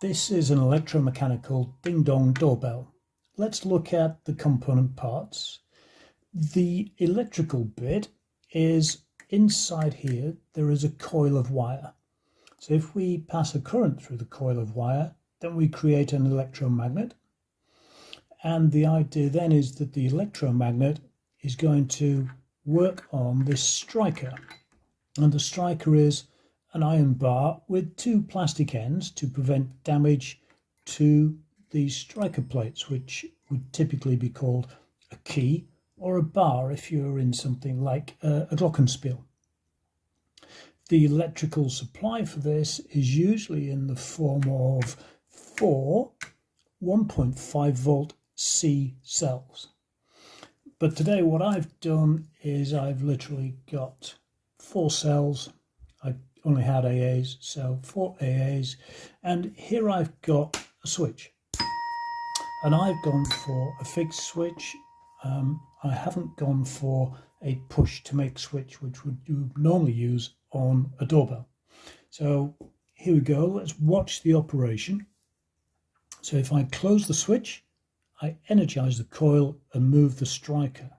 This is an electromechanical ding-dong doorbell. Let's look at the component parts. The electrical bit is inside here. There is a coil of wire. So if we pass a current through the coil of wire, then we create an electromagnet. And the idea then is that the electromagnet is going to work on this striker. And the striker is an iron bar with two plastic ends to prevent damage to the striker plates, which would typically be called a key or a bar if you're in something like a glockenspiel. The electrical supply for this is usually in the form of 4 1.5 volt C cells. But today what I've done is I've literally got 4 cells. I only had AAs, so 4 AAs, and here I've got a switch. And I've gone for a fixed switch. I haven't gone for a push to make switch, which you would normally use on a doorbell. So here we go, let's watch the operation. So if I close the switch, I energize the coil and move the striker.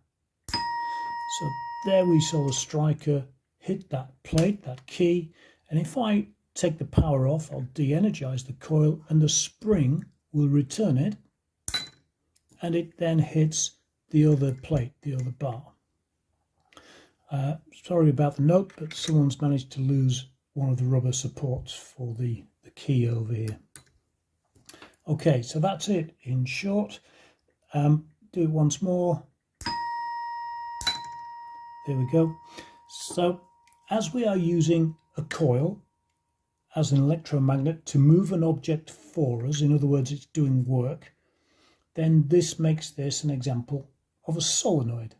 So there we saw the striker hit that plate, that key, and if I take the power off, I'll de-energize the coil and the spring will return it, and it then hits the other plate, the other bar. Sorry about the note, but someone's managed to lose one of the rubber supports for the key over here. Okay, so that's it in short. Do it once more. There we go. So as we are using a coil as an electromagnet to move an object for us, in other words, it's doing work, then this makes this an example of a solenoid.